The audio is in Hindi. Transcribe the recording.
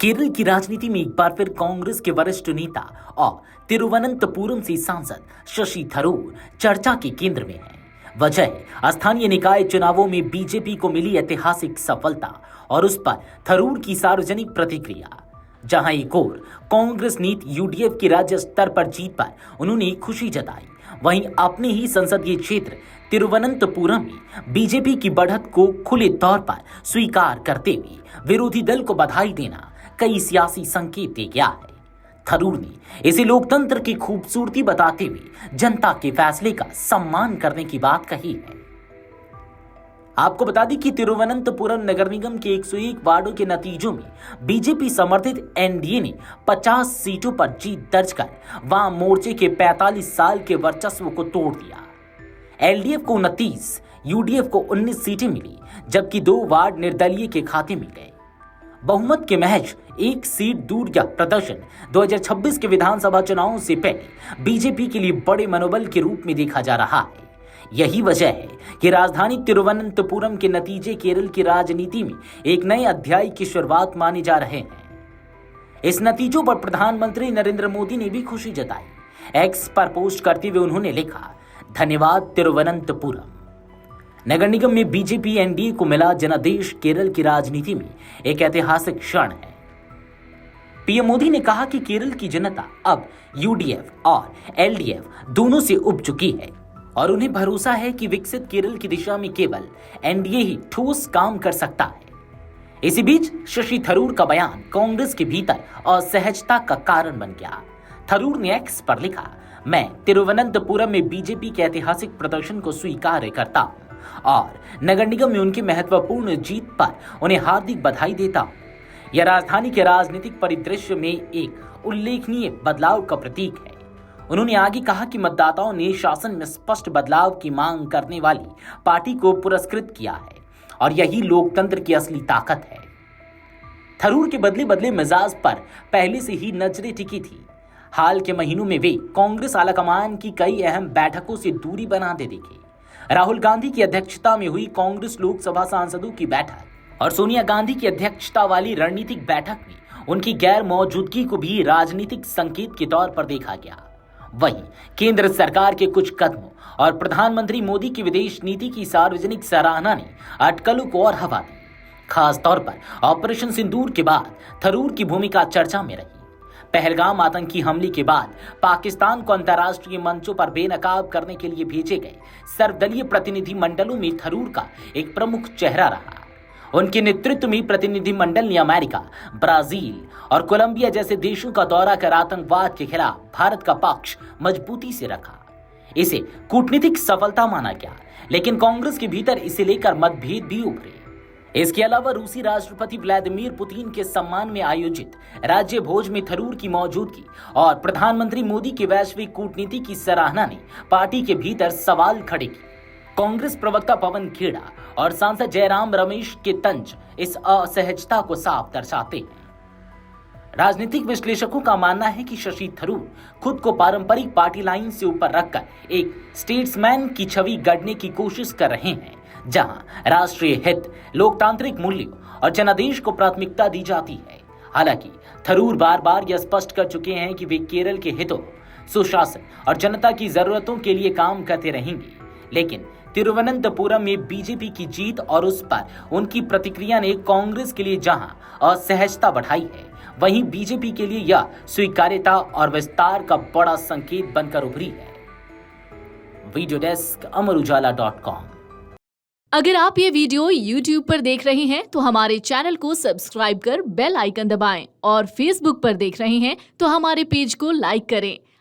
केरल की राजनीति में एक बार फिर कांग्रेस के वरिष्ठ नेता और तिरुवनंतपुरम से सांसद शशि थरूर चर्चा के केंद्र में हैं। वजह स्थानीय निकाय चुनावों में बीजेपी को मिली ऐतिहासिक सफलता और उस पर थरूर की सार्वजनिक प्रतिक्रिया। जहां एक ओर कांग्रेस नीति यूडीएफ की राज्य स्तर पर जीत पर उन्होंने खुशी जताई, वहीं अपने ही संसदीय क्षेत्र तिरुवनंतपुरम में बीजेपी की बढ़त को खुले तौर पर स्वीकार करते हुए विरोधी दल को बधाई देना कई सियासी संकेत दे गया है। थरूर ने इसे लोकतंत्र की खूबसूरती बताते हुए जनता के फैसले का सम्मान करने की बात कही है। आपको बता दें कि तिरुवनंतपुरम नगर निगम के 101 वार्डों के नतीजों में बीजेपी समर्थित एनडीए ने 50 सीटों पर जीत दर्ज कर वाम मोर्चे के 45 साल के वर्चस्व को तोड़ दिया। एलडीएफ को 29, यूडीएफ को 19 सीटें मिली, जबकि 2 वार्ड निर्दलीय के खाते में गए। बहुमत के महज 1 सीट दूर यह प्रदर्शन 2026 के विधानसभा चुनावों से पहले बीजेपी के लिए बड़े मनोबल के रूप में देखा जा रहा है। यही वजह है कि राजधानी तिरुवनंतपुरम के नतीजे केरल की राजनीति में एक नए अध्याय की शुरुआत माने जा रहे हैं। इस नतीजों पर प्रधानमंत्री नरेंद्र मोदी ने भी खुशी जताई। एक्स पर पोस्ट करते हुए उन्होंने लिखा, धन्यवाद तिरुवनंतपुरम। नगर निगम में बीजेपी एनडीए को मिला जनादेश केरल की राजनीति में एक ऐतिहासिक क्षण है। पीएम मोदी ने कहा कि केरल की जनता अब यूडीएफ और एलडीएफ दोनों से उब चुकी है और उन्हें भरोसा है कि विकसित केरल की दिशा में केवल एनडीए ही ठोस काम कर सकता है। इसी बीच शशि थरूर का बयान कांग्रेस के भीतर असहजता का कारण बन गया। थरूर ने एक्स पर लिखा, मैं तिरुवनंतपुरम में बीजेपी के ऐतिहासिक प्रदर्शन को स्वीकार करता हूं और नगर निगम में उनकी महत्वपूर्ण जीत पर उन्हें हार्दिक बधाई देता हूं। यह राजधानी के राजनीतिक परिदृश्य में एक उल्लेखनीय बदलाव का प्रतीक है। उन्होंने आगे कहा कि मतदाताओं ने शासन में स्पष्ट बदलाव की मांग करने वाली पार्टी को पुरस्कृत किया है और यही लोकतंत्र की असली ताकत है। थरूर के बदले बदले मिजाज पर पहले से ही नजरें टिकी थी। हाल के महीनों में वे कांग्रेस आलाकमान की कई अहम बैठकों से दूरी बनाते दिखे। राहुल गांधी की अध्यक्षता में हुई कांग्रेस लोकसभा सांसदों की बैठक और सोनिया गांधी की अध्यक्षता वाली रणनीतिक बैठक में उनकी गैर मौजूदगी को भी राजनीतिक संकेत के तौर पर देखा गया। वहीं केंद्र सरकार के कुछ कदमों और प्रधानमंत्री मोदी की विदेश नीति की सार्वजनिक सराहना ने अटकलों को और हवा दी। खास तौर पर ऑपरेशन सिंदूर के बाद थरूर की भूमिका चर्चा में रही। पहलगाम आतंकी हमले के बाद पाकिस्तान को अंतर्राष्ट्रीय मंचों पर बेनकाब करने के लिए भेजे गए सर्वदलीय प्रतिनिधि मंडलों में थरूर का एक प्रमुख चेहरा रहा। उनके नेतृत्व में प्रतिनिधि मंडल ने अमेरिका, ब्राजील और कोलंबिया जैसे देशों का दौरा कर आतंकवाद के खिलाफ भारत का पक्ष मजबूती से रखा। इसे कूटनीतिक सफलता माना गया, लेकिन कांग्रेस के भीतर इसे लेकर मतभेद भी उभरे। इसके अलावा रूसी राष्ट्रपति व्लादिमीर पुतिन के सम्मान में आयोजित राज्य भोज में थरूर की मौजूदगी और प्रधानमंत्री मोदी की वैश्विक कूटनीति की सराहना ने पार्टी के भीतर सवाल खड़े किए। कांग्रेस प्रवक्ता पवन खेड़ा और सांसद जयराम रमेश के तंज इस असहजता को साफ दर्शाते हैं। राजनीतिक विश्लेषकों का मानना है कि शशि थरूर खुद को पारंपरिक पार्टी लाइन से ऊपर रखकर एक स्टेट्समैन की छवि गढ़ने की कोशिश कर रहे हैं, जहां राष्ट्रीय हित, लोकतांत्रिक मूल्यों और जनादेश को प्राथमिकता दी जाती है। हालांकि थरूर बार बार यह स्पष्ट कर चुके हैं कि वे केरल के हितों, सुशासन और जनता की जरूरतों के लिए काम करते रहेंगे। लेकिन तिरुवनंतपुरम में बीजेपी की जीत और उस पर उनकी प्रतिक्रिया ने कांग्रेस के लिए जहां असहजता बढ़ाई है, वहीं बीजेपी के लिए यह स्वीकार्यता और विस्तार का बड़ा संकेत बनकर उभरी है। वीडियो डेस्क अमरुजाला.com। अगर आप ये वीडियो YouTube पर देख रहे हैं तो हमारे चैनल को सब्सक्राइब कर बेल आइकन दबाएं और Facebook पर देख रहे हैं तो हमारे पेज को लाइक करें।